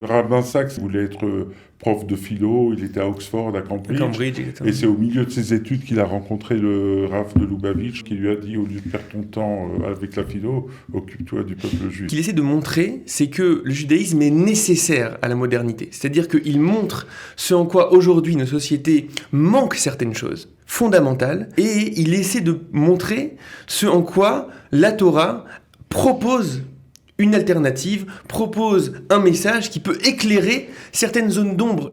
Rabin Sachs voulait être prof de philo, il était à Oxford, à Cambridge, Exactement. et c'est au milieu de ses études qu'il a rencontré le Rav de Lubavitch qui lui a dit, au lieu de perdre ton temps avec la philo, occupe-toi du peuple Ce juif. qu'il essaie de montrer, c'est que le judaïsme est nécessaire à la modernité. C'est-à-dire qu'il montre ce en quoi aujourd'hui nos sociétés manquent certaines choses fondamentales, et il essaie de montrer ce en quoi la Torah propose une alternative, propose un message qui peut éclairer certaines zones d'ombre.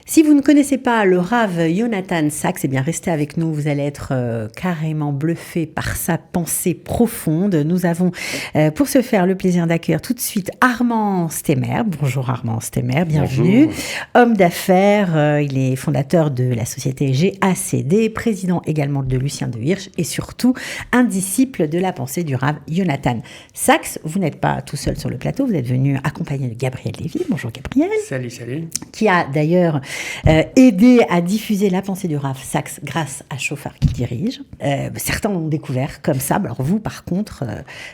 Si vous ne connaissez pas le Rav Yonatan Sachs, eh bien restez avec nous, vous allez être carrément bluffé par sa pensée profonde. Nous avons pour ce faire le plaisir d'accueillir tout de suite Armand Stemmer. Bonjour Armand Stemmer, bienvenue. Bonjour. Homme d'affaires, il est fondateur de la société GACD, président également de Lucien de Hirsch et surtout un disciple de la pensée du Rav Yonatan Sachs. Vous n'êtes pas tout seul sur le plateau, vous êtes venu accompagné de Gabriel Lévy. Bonjour Gabriel. Salut. Qui a d'ailleurs aidé à diffuser la pensée du Rav Sachs grâce à Shofar qui dirige. Certains l'ont découvert comme ça. Alors vous, par contre,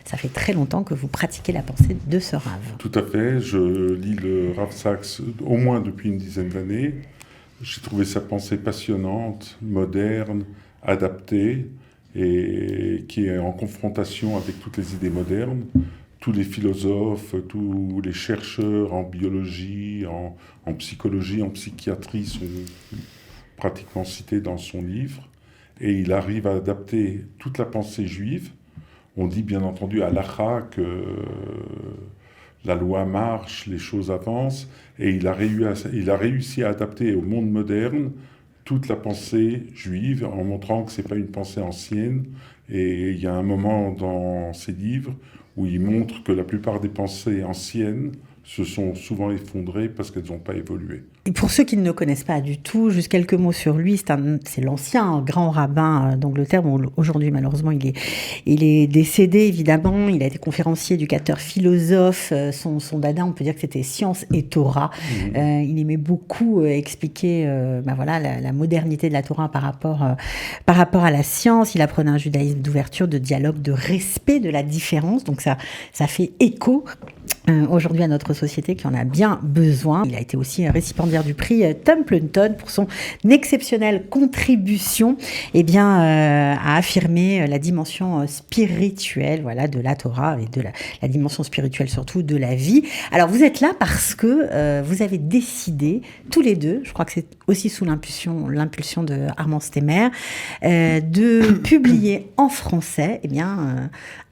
ça fait très longtemps que vous pratiquez la pensée de ce Rav. Tout à fait, je lis le Rav Sachs au moins depuis une dizaine d'années. J'ai trouvé sa pensée passionnante, moderne, adaptée, et qui est en confrontation avec toutes les idées modernes. Tous les philosophes, tous les chercheurs en biologie, en psychologie, en psychiatrie sont pratiquement cités dans son livre. Et il arrive à adapter toute la pensée juive. On dit bien entendu à l'Acha que la loi marche, les choses avancent. Et il a réussi à adapter au monde moderne toute la pensée juive en montrant que ce n'est pas une pensée ancienne. Et il y a un moment dans ses livres où il montre que la plupart des pensées anciennes se sont souvent effondrées parce qu'elles n'ont pas évolué. Et pour ceux qui ne le connaissent pas du tout, juste quelques mots sur lui. C'est l'ancien grand rabbin d'Angleterre. Bon, aujourd'hui, malheureusement, il est décédé, évidemment. Il a été conférencier, éducateur, philosophe. Son dada, on peut dire que c'était science et Torah. Il aimait beaucoup expliquer la modernité de la Torah par rapport à la science. Il apprenait un judaïsme d'ouverture, de dialogue, de respect de la différence. Donc ça fait écho aujourd'hui à notre société qui en a bien besoin. Il a été aussi récipiendaire du prix Templeton pour son exceptionnelle contribution à affirmer la dimension spirituelle de la Torah et de la dimension spirituelle surtout de la vie. Alors vous êtes là parce que vous avez décidé tous les deux, je crois que c'est aussi sous l'impulsion de Armand Stemmer, de publier en français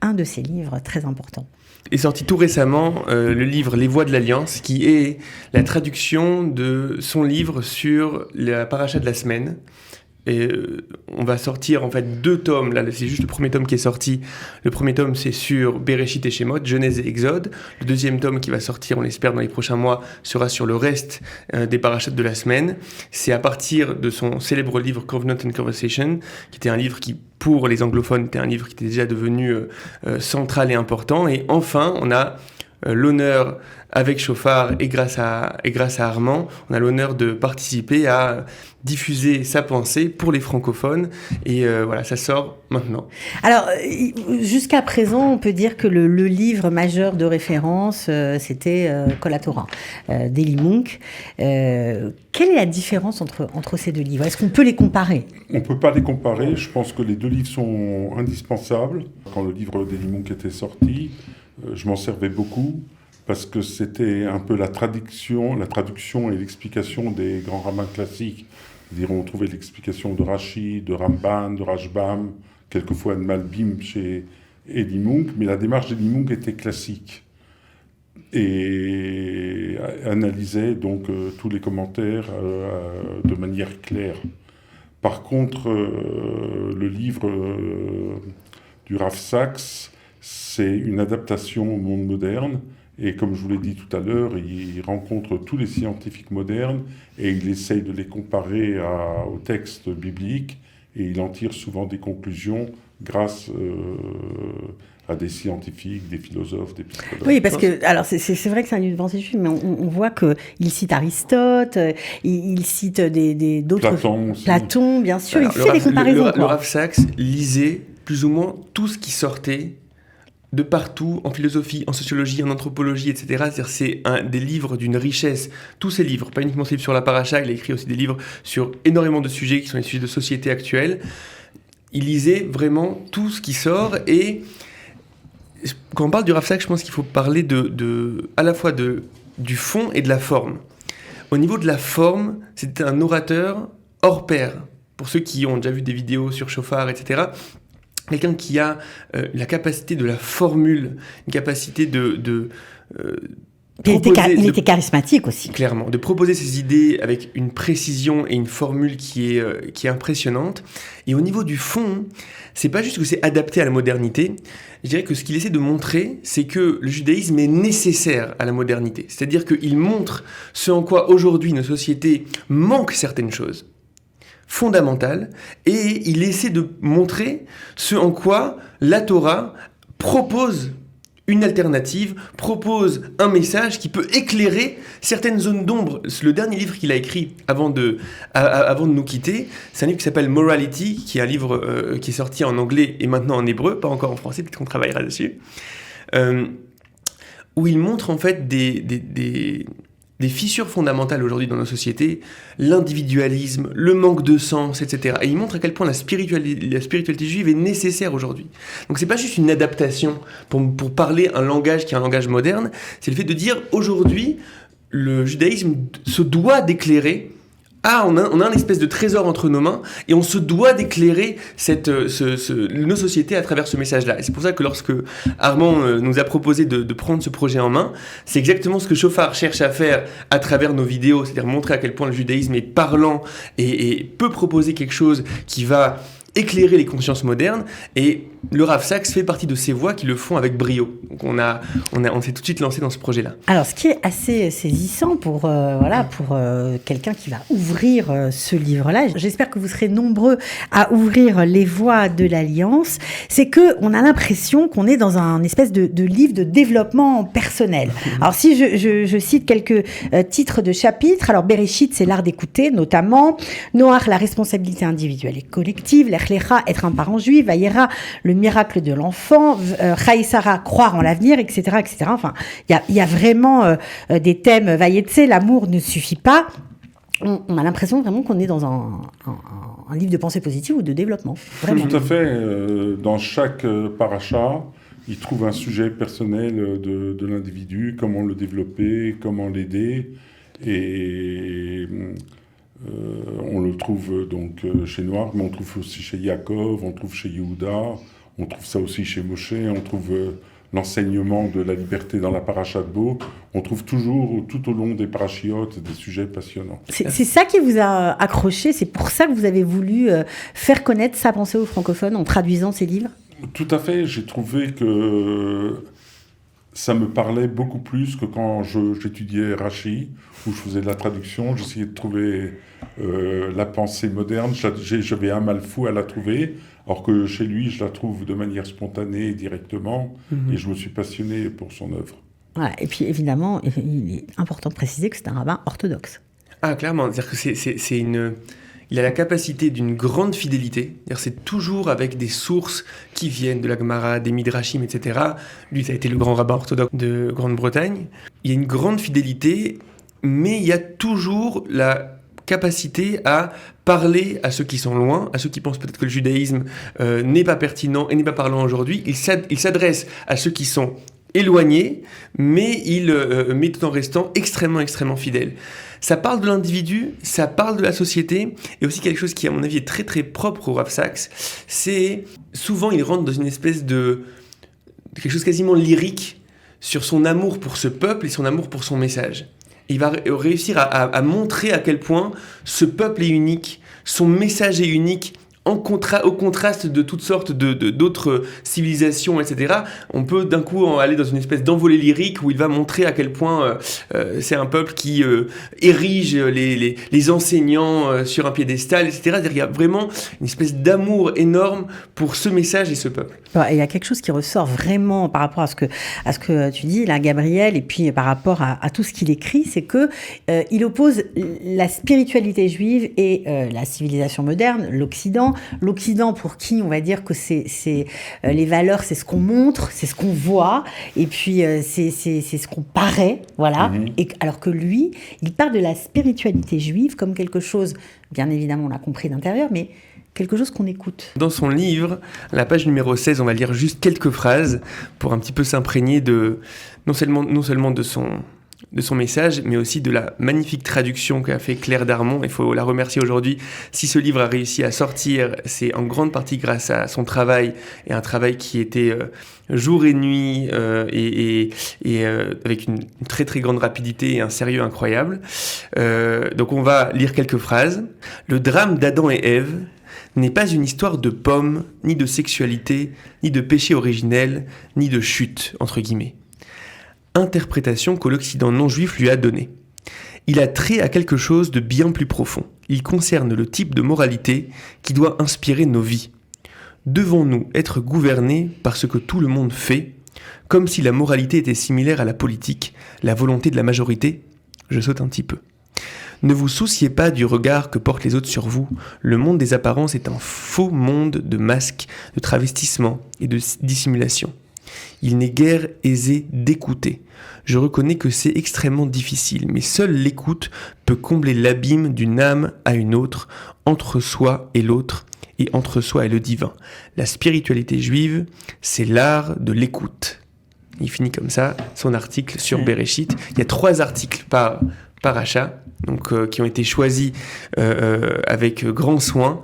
un de ses livres très importants. Est sorti tout récemment le livre Les Voix de l'Alliance, qui est la traduction de son livre sur la paracha de la semaine. Et on va sortir en fait 2 tomes. Là, c'est juste le premier tome qui est sorti. Le premier tome, c'est sur Bereshit et Shemot, Genèse et Exode. Le deuxième tome qui va sortir, on l'espère, dans les prochains mois, sera sur le reste des parachutes de la semaine. C'est à partir de son célèbre livre Covenant and Conversation, qui était un livre qui, pour les anglophones, était un livre qui était déjà devenu central et important. Et enfin, on a l'honneur, avec Shofar et grâce à Armand, on a l'honneur de participer à diffuser sa pensée pour les francophones. Et ça sort maintenant. Alors, jusqu'à présent, on peut dire que le livre majeur de référence, c'était Kol HaTorah, d'Eli Munk. Quelle est la différence entre ces deux livres ? Est-ce qu'on peut les comparer ? On ne peut pas les comparer. Je pense que les 2 livres sont indispensables. Quand le livre d'Eli Munk était sorti, je m'en servais beaucoup parce que c'était un peu la traduction et l'explication des grands rabbins classiques. C'est-à-dire, on trouvait l'explication de Rashi, de Ramban, de Rashbam, quelquefois de Malbim chez Eli Munk, mais la démarche d'Eli Munk était classique et analysait donc tous les commentaires de manière claire. Par contre, le livre du Rav Sachs, c'est une adaptation au monde moderne. Et comme je vous l'ai dit tout à l'heure, il rencontre tous les scientifiques modernes et il essaye de les comparer aux textes bibliques et il en tire souvent des conclusions grâce à des scientifiques, des philosophes, des psychologues. Oui, parce que alors c'est vrai que c'est un livre de pensée juive, mais on voit qu'il cite Aristote, il cite d'autres... Platon, bien sûr, il fait des comparaisons. Le Rav Sachs lisait plus ou moins tout ce qui sortait de partout, en philosophie, en sociologie, en anthropologie, etc. C'est-à-dire c'est des livres d'une richesse. Tous ces livres, pas uniquement ces livres sur la paracha, il a écrit aussi des livres sur énormément de sujets qui sont les sujets de société actuelle. Il lisait vraiment tout ce qui sort, et quand on parle du Rav Saks, je pense qu'il faut parler à la fois du fond et de la forme. Au niveau de la forme, c'était un orateur hors pair. Pour ceux qui ont déjà vu des vidéos sur Shofar, etc., quelqu'un qui a la capacité de la formule, une capacité il était charismatique aussi. Clairement, de proposer ses idées avec une précision et une formule qui est impressionnante. Et au niveau du fond, c'est pas juste que c'est adapté à la modernité. Je dirais que ce qu'il essaie de montrer, c'est que le judaïsme est nécessaire à la modernité. C'est-à-dire qu'il montre ce en quoi aujourd'hui nos sociétés manquent certaines choses fondamentales, et il essaie de montrer ce en quoi la Torah propose une alternative, propose un message qui peut éclairer certaines zones d'ombre. Le dernier livre qu'il a écrit avant de nous quitter, c'est un livre qui s'appelle Morality, qui est un livre qui est sorti en anglais et maintenant en hébreu, pas encore en français, peut-être qu'on travaillera dessus, où il montre en fait des fissures fondamentales aujourd'hui dans nos sociétés, l'individualisme, le manque de sens, etc. Et il montre à quel point la spiritualité juive est nécessaire aujourd'hui. Donc c'est pas juste une adaptation pour parler un langage qui est un langage moderne, c'est le fait de dire aujourd'hui, le judaïsme se doit d'éclairer. On a un espèce de trésor entre nos mains, et on se doit d'éclairer nos sociétés à travers ce message-là. Et c'est pour ça que lorsque Armand nous a proposé de prendre ce projet en main, c'est exactement ce que Shofar cherche à faire à travers nos vidéos, c'est-à-dire montrer à quel point le judaïsme est parlant et peut proposer quelque chose qui va éclairer les consciences modernes, et le Rav Saks fait partie de ces voix qui le font avec brio. Donc on s'est tout de suite lancé dans ce projet-là. Alors, ce qui est assez saisissant pour quelqu'un qui va ouvrir ce livre-là, j'espère que vous serez nombreux à ouvrir les voies de l'Alliance, c'est que on a l'impression qu'on est dans un espèce de livre de développement personnel. Alors, si je cite quelques titres de chapitres, alors Bereshit, c'est l'art d'écouter, notamment Noach, la responsabilité individuelle et collective, l'Echlecha, être un parent juif, Vayera, le miracle de l'enfant, Chaïsara, croire en l'avenir, etc., etc. Enfin, il y a vraiment des thèmes, Vayetse, l'amour ne suffit pas. On a l'impression vraiment qu'on est dans un livre de pensée positive ou de développement. Vraiment. Tout à fait. Dans chaque paracha, il trouve un sujet personnel de l'individu, comment le développer, comment l'aider. Et on le trouve donc chez Noach, mais on trouve aussi chez Yaakov, on trouve chez Yehuda, on trouve ça aussi chez Moshe, on trouve l'enseignement de la liberté dans la paracha de Bo. On trouve toujours, tout au long des parachiotes, des sujets passionnants. C'est ça qui vous a accroché, c'est pour ça que vous avez voulu faire connaître sa pensée aux francophones en traduisant ces livres ? Tout à fait, j'ai trouvé que ça me parlait beaucoup plus que quand j'étudiais Rashi, où je faisais de la traduction, j'essayais de trouver la pensée moderne, j'avais un mal fou à la trouver, alors que chez lui, je la trouve de manière spontanée et directement, et je me suis passionné pour son œuvre. Voilà, et puis évidemment, il est important de préciser que c'est un rabbin orthodoxe. Ah, clairement, c'est-à-dire que il a la capacité d'une grande fidélité, c'est-à-dire c'est toujours avec des sources qui viennent de la Gemara, des Midrashim, etc. Lui, ça a été le grand rabbin orthodoxe de Grande-Bretagne. Il y a une grande fidélité, mais il y a toujours la capacité à parler à ceux qui sont loin, à ceux qui pensent peut-être que le judaïsme n'est pas pertinent et n'est pas parlant aujourd'hui. Il s'adresse à ceux qui sont éloignés, mais tout en restant extrêmement, extrêmement fidèle. Ça parle de l'individu, ça parle de la société, et aussi quelque chose qui, à mon avis, est très, très propre au Rav Saks, c'est souvent il rentre dans une espèce de quelque chose quasiment lyrique sur son amour pour ce peuple et son amour pour son message. Il va réussir à montrer à quel point ce peuple est unique, son message est unique, au contraste de toutes sortes d'autres civilisations, etc. On peut d'un coup aller dans une espèce d'envolée lyrique où il va montrer à quel point c'est un peuple qui érige les enseignants sur un piédestal, etc. Il y a vraiment une espèce d'amour énorme pour ce message et ce peuple. Il y a quelque chose qui ressort vraiment par rapport à ce que tu dis là, Gabriel, et puis par rapport à tout ce qu'il écrit, c'est que il oppose la spiritualité juive et la civilisation moderne, l'Occident. l'Occident pour qui on va dire que c'est les valeurs, c'est ce qu'on montre, c'est ce qu'on voit, et puis c'est ce qu'on paraît, voilà. Et alors que lui, il parle de la spiritualité juive comme quelque chose, bien évidemment, on l'a compris d'intérieur, mais quelque chose qu'on écoute. Dans son livre, à la page numéro 16, on va lire juste quelques phrases pour un petit peu s'imprégner de non seulement de son message, mais aussi de la magnifique traduction qu'a fait Claire Darmon. Il faut la remercier aujourd'hui. Si ce livre a réussi à sortir, c'est en grande partie grâce à son travail, et un travail qui était jour et nuit, et avec une très très grande rapidité et un sérieux incroyable. Donc on va lire quelques phrases. Le drame d'Adam et Ève n'est pas une histoire de pommes, ni de sexualité, ni de péché originel, ni de chute, entre guillemets. Interprétation que l'Occident non-juif lui a donnée. Il a trait à quelque chose de bien plus profond. Il concerne le type de moralité qui doit inspirer nos vies. Devons-nous être gouvernés par ce que tout le monde fait, comme si la moralité était similaire à la politique, la volonté de la majorité ? Je saute un petit peu. Ne vous souciez pas du regard que portent les autres sur vous. Le monde des apparences est un faux monde de masques, de travestissements et de dissimulation. Il n'est guère aisé d'écouter. Je reconnais que c'est extrêmement difficile, mais seule l'écoute peut combler l'abîme d'une âme à une autre, entre soi et l'autre, et entre soi et le divin. La spiritualité juive, c'est l'art de l'écoute. Il finit comme ça son article sur Bereshit. Il y a 3 articles par paracha, donc qui ont été choisis avec grand soin.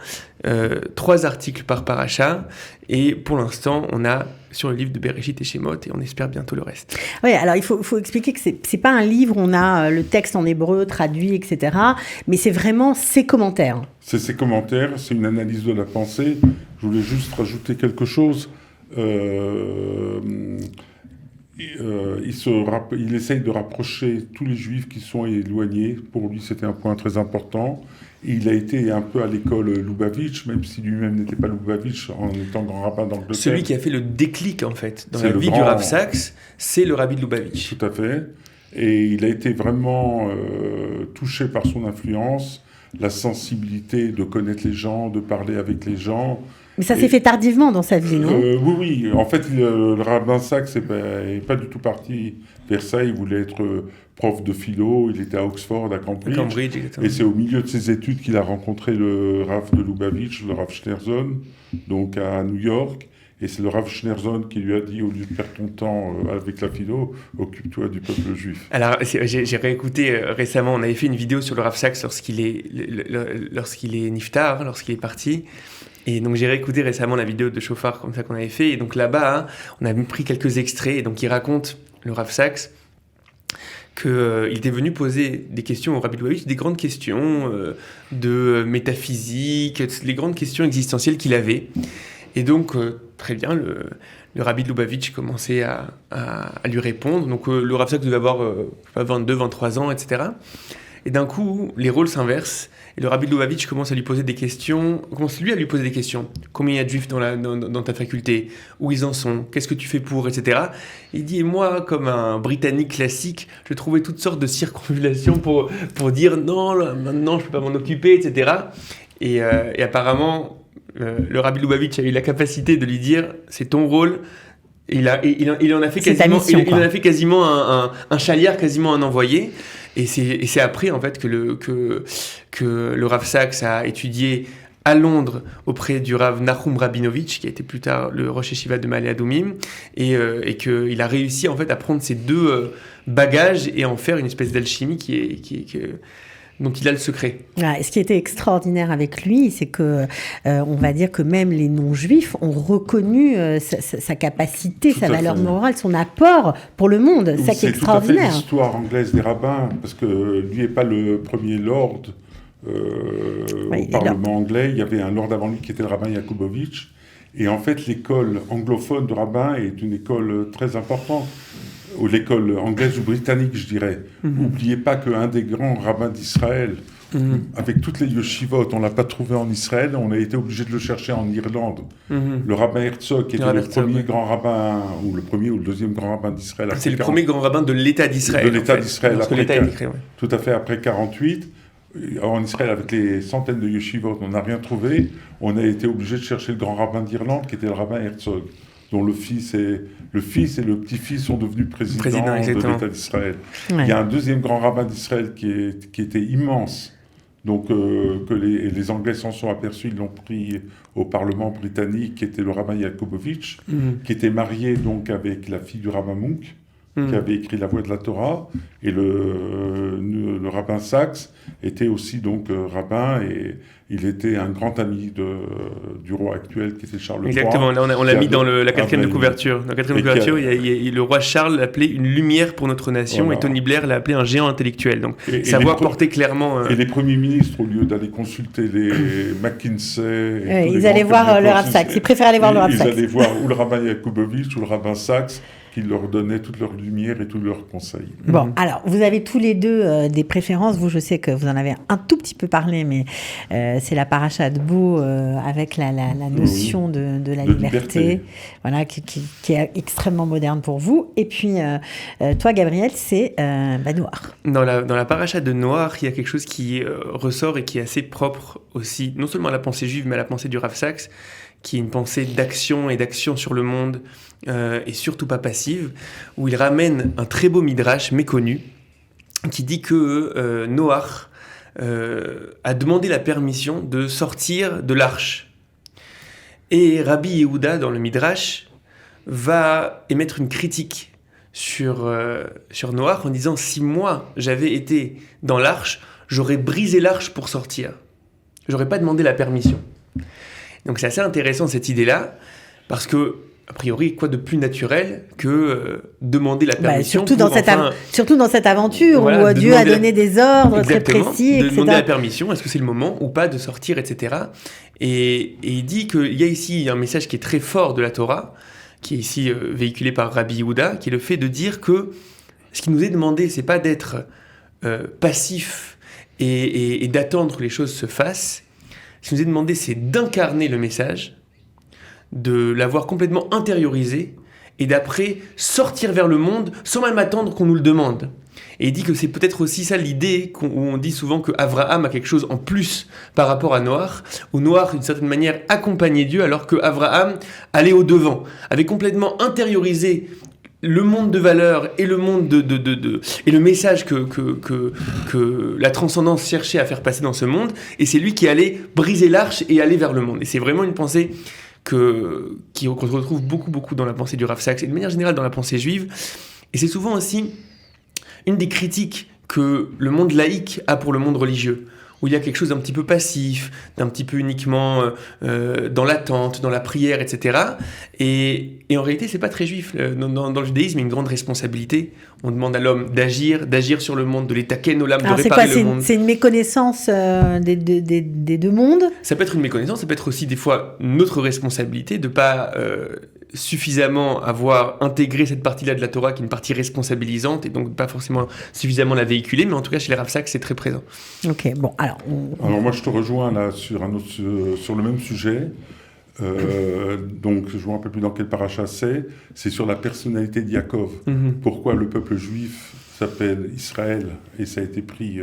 3 articles par paracha, et pour l'instant on a sur le livre de Bereshit et Shemot, et on espère bientôt le reste. Oui, alors il faut expliquer que c'est pas un livre où on a le texte en hébreu traduit, etc., mais c'est vraiment ses commentaires. C'est ses commentaires, c'est une analyse de la pensée. Je voulais juste rajouter quelque chose. Il essaye de rapprocher tous les juifs qui sont éloignés. Pour lui, c'était un point très important. Et il a été un peu à l'école Lubavitch, même si lui-même n'était pas Lubavitch en étant grand rabbin d'Angleterre. Celui qui a fait le déclic, en fait, dans la vie du Rav Saks, c'est le rabbi de Lubavitch. Tout à fait. Et il a été vraiment touché par son influence, la sensibilité de connaître les gens, de parler avec les gens. Mais ça s'est fait tardivement dans sa vie, non ? Oui. En fait, le rabbin Saks n'est pas du tout parti vers ça. Il voulait être prof de philo. Il était à Oxford, à Cambridge. Et c'est au milieu de ses études qu'il a rencontré le Rav de Lubavitch, le Rav Schneerson, donc à New York. Et c'est le Rav Schneerson qui lui a dit, au lieu de perdre ton temps avec la philo, occupe-toi du peuple juif. Alors, j'ai réécouté récemment, on avait fait une vidéo sur le Rav Saks lorsqu'il est niftar, lorsqu'il est parti. Et donc j'ai réécouté récemment la vidéo de Shofar comme ça qu'on avait fait, et donc là-bas on a pris quelques extraits, et donc il raconte, le Rav Saks, qu'il était venu poser des questions au Rabbi Lubavitch, des grandes questions de métaphysique, les grandes questions existentielles qu'il avait. Et donc très bien, le Rabbi de Lubavitch commençait à lui répondre. Donc le Rav Saks devait avoir 22, 23 ans, etc. Et d'un coup, les rôles s'inversent. Et le Rabbi de Lubavitch commence à lui poser des questions. Commence lui à lui poser des questions. Combien il y a de juifs dans ta faculté ? Où ils en sont ? Qu'est-ce que tu fais pour ? Etc. Il dit, et moi, comme un Britannique classique, je trouvais toutes sortes de circonvulations pour dire non, là, maintenant je peux pas m'en occuper, etc. Et apparemment, le Rabbi de Lubavitch a eu la capacité de lui dire, c'est ton rôle. Il en a fait quasiment un chaliard, quasiment un envoyé. Et c'est après en fait que le Rav Saks a étudié à Londres auprès du Rav Nahum Rabinovitch, qui a été plus tard le Rosh Yeshiva de Ma'ale Adumim, et qu'il a réussi en fait à prendre ces 2 bagages et en faire une espèce d'alchimie dont il a le secret. Et ce qui était extraordinaire avec lui, c'est que on va dire que même les non-juifs ont reconnu sa capacité, sa valeur morale, son apport pour le monde. Ça qui est extraordinaire. C'est tout à fait l'histoire anglaise des rabbins, parce que lui n'est pas le premier lord au Parlement anglais. Il y avait un lord avant lui qui était le rabbin Yakubovitch. Et en fait, l'école anglophone de rabbins est une école très importante. Ou l'école anglaise ou britannique, je dirais. N'oubliez pas qu'un des grands rabbins d'Israël, avec toutes les yeshivot, on ne l'a pas trouvé en Israël, on a été obligé de le chercher en Irlande. Le rabbin Herzog, qui était le premier grand rabbin, ou le premier ou le deuxième grand rabbin d'Israël. C'est le premier grand rabbin de l'État d'Israël. De l'État d'Israël. Parce que l'État est décret, tout à fait, après 48. en Israël, avec les centaines de yeshivot, on n'a rien trouvé. On a été obligé de chercher le grand rabbin d'Irlande, qui était le rabbin Herzog, dont le fils et le petit-fils sont devenus présidents de l'État d'Israël. Ouais. Il y a un deuxième grand rabbin d'Israël qui était immense, donc que les Anglais s'en sont aperçus, ils l'ont pris au Parlement britannique, qui était le rabbin Yakubovitch, qui était marié donc avec la fille du rabbin Munk, qui avait écrit La Voix de la Torah, et le rabbin Sachs était aussi donc rabbin, et il était un grand ami du roi actuel qui était Charles III. Exactement, là on l'a mis dans la quatrième de couverture. Dans la quatrième de couverture, le roi Charles l'appelait une lumière pour notre nation, voilà. Et Tony Blair l'a appelé un géant intellectuel. Donc sa voix portait clairement... Et les premiers ministres, au lieu d'aller consulter les McKinsey... ils allaient voir le Rav Sachs, ils préféraient aller voir le Rav Sachs. Ils allaient voir ou le rabbin Yakubovitch ou le rabbin Sachs, qui leur donnaient toute leur lumière et tous leurs conseils. Bon, alors, vous avez tous les deux des préférences. Vous, je sais que vous en avez un tout petit peu parlé, mais c'est la paracha de Bo avec la notion de la liberté. Voilà, qui est extrêmement moderne pour vous. Et puis, toi, Gabriel, c'est Noach. Dans la paracha de Noach, il y a quelque chose qui ressort et qui est assez propre aussi, non seulement à la pensée juive, mais à la pensée du Rav Sachs, qui est une pensée d'action et d'action sur le monde, et surtout pas passive, où il ramène un très beau midrash méconnu, qui dit que Noach a demandé la permission de sortir de l'arche. Et Rabbi Yehuda, dans le midrash, va émettre une critique sur Noach en disant « Si moi, j'avais été dans l'arche, j'aurais brisé l'arche pour sortir. J'aurais pas demandé la permission. » Donc c'est assez intéressant cette idée-là, parce que, a priori, quoi de plus naturel que demander la permission surtout dans cette aventure où Dieu a donné des ordres très précis, etc. De demander la permission, est-ce que c'est le moment ou pas de sortir, etc. Et il dit qu'il y a ici un message qui est très fort de la Torah, qui est ici véhiculé par Rabbi Yehuda, qui est le fait de dire que ce qui nous est demandé, c'est pas d'être passif et d'attendre que les choses se fassent. Ce qui nous est demandé, c'est d'incarner le message, de l'avoir complètement intériorisé, et d'après sortir vers le monde sans même attendre qu'on nous le demande. Et il dit que c'est peut-être aussi ça l'idée où on dit souvent qu'Abraham a quelque chose en plus par rapport à Noach, où Noach, d'une certaine manière, accompagnait Dieu, alors qu'Abraham allait au-devant, avait complètement intériorisé le monde de valeurs et le monde et le message que la transcendance cherchait à faire passer dans ce monde, et c'est lui qui allait briser l'arche et aller vers le monde. Et c'est vraiment une pensée qu'on retrouve beaucoup dans la pensée du Rav Sachs et de manière générale dans la pensée juive. Et c'est souvent aussi une des critiques que le monde laïque a pour le monde religieux, où il y a quelque chose d'un petit peu passif, d'un petit peu uniquement dans l'attente, dans la prière, etc. Et en réalité, c'est pas très juif. Dans le judaïsme, il y a une grande responsabilité. On demande à l'homme d'agir sur le monde, de l'étaken olam, de réparer le monde. C'est une méconnaissance des deux mondes ? Ça peut être une méconnaissance, ça peut être aussi des fois notre responsabilité de pas suffisamment avoir intégré cette partie-là de la Torah, qui est une partie responsabilisante, et donc pas forcément suffisamment la véhiculer, mais en tout cas, chez les Rav Sachs, c'est très présent. Ok, bon, alors moi, je te rejoins là sur le même sujet. Donc, je ne me rappelle plus dans quel paracha c'est sur la personnalité de Yaakov. Pourquoi le peuple juif s'appelle Israël, et ça a été pris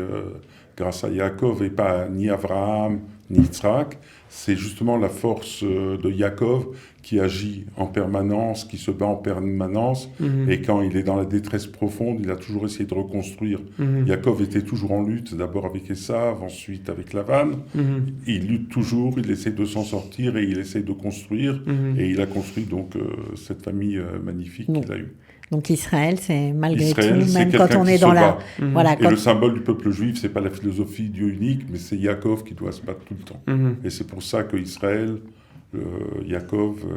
grâce à Yaakov et pas ni Abraham ni Yitzhak. C'est justement la force de Yaakov qui agit en permanence, qui se bat en permanence, et quand il est dans la détresse profonde, il a toujours essayé de reconstruire. Yaakov était toujours en lutte, d'abord avec Esav, ensuite avec Lavan. Il lutte toujours, il essaie de s'en sortir et il essaie de construire, et il a construit donc cette famille magnifique qu'il a eue. Donc Israël, c'est malgré tout, même quand on est dans la... Voilà, le symbole du peuple juif, c'est pas la philosophie Dieu unique, mais c'est Yaakov qui doit se battre tout le temps. Et c'est pour ça que Israël,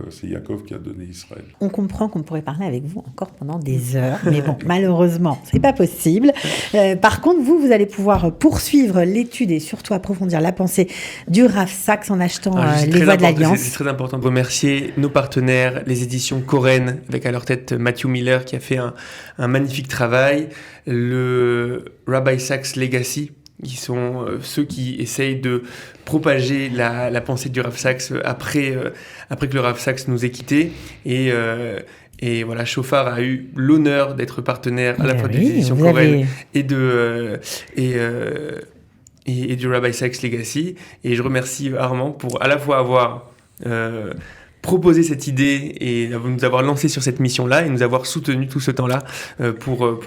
c'est Yaakov qui a donné Israël. On comprend qu'on pourrait parler avec vous encore pendant des heures, mais bon, malheureusement, c'est pas possible. Par contre, vous allez pouvoir poursuivre l'étude et surtout approfondir la pensée du Rav Sachs en achetant Les Voix de l'Alliance. C'est très important de remercier nos partenaires, les éditions Koren, avec à leur tête Matthew Miller qui a fait un magnifique travail, le Rabbi Sachs Legacy, qui sont ceux qui essayent de propager la pensée du Rav Sachs après que le Rav Sachs nous ait quittés. Et voilà, Shofar a eu l'honneur d'être partenaire à la fois des éditions Koren et du Rabbi Sykes Legacy. Et je remercie Armand pour à la fois avoir proposé cette idée et nous avoir lancé sur cette mission-là et nous avoir soutenu tout ce temps-là pour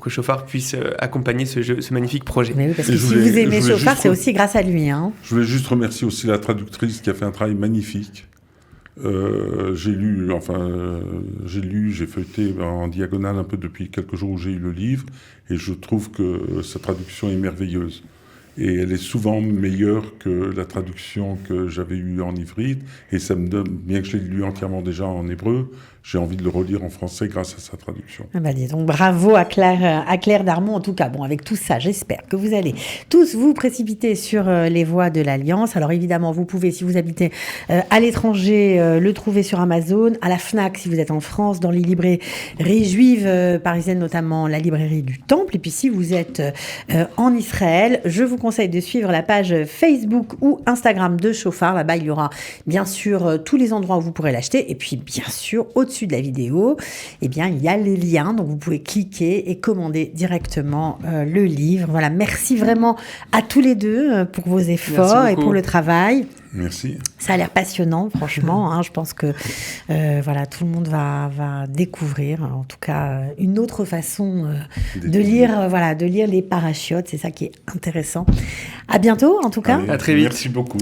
que Chauffard puisse accompagner ce magnifique projet. Mais oui, parce que si vous aimez Chauffard, c'est aussi grâce à lui. Hein. Je voulais juste remercier aussi la traductrice qui a fait un travail magnifique. J'ai lu, j'ai feuilleté en diagonale un peu depuis quelques jours où j'ai eu le livre, et je trouve que sa traduction est merveilleuse. Et elle est souvent meilleure que la traduction que j'avais eue en ivrite, et ça me donne, bien que je l'ai lu entièrement déjà en hébreu, j'ai envie de le relire en français grâce à sa traduction. Ah bah dis donc, bravo à Claire Darmon. En tout cas, bon, avec tout ça, j'espère que vous allez tous vous précipiter sur les voies de l'Alliance. Alors évidemment, vous pouvez, si vous habitez à l'étranger, le trouver sur Amazon, à la Fnac si vous êtes en France, dans les librairies juives parisiennes, notamment la librairie du Temple. Et puis si vous êtes en Israël, je vous conseille de suivre la page Facebook ou Instagram de Chauffard. Là-bas, il y aura bien sûr tous les endroits où vous pourrez l'acheter. Et puis bien sûr, au-dessus de la vidéo, eh bien, il y a les liens, donc vous pouvez cliquer et commander directement le livre. Voilà, merci vraiment à tous les deux pour vos efforts et pour le travail. Merci. Ça a l'air passionnant, franchement. Hein, je pense que voilà, tout le monde va découvrir, en tout cas, une autre façon de lire les parachiotes. C'est ça qui est intéressant. À bientôt, en tout cas. Allez, à très vite. Merci beaucoup.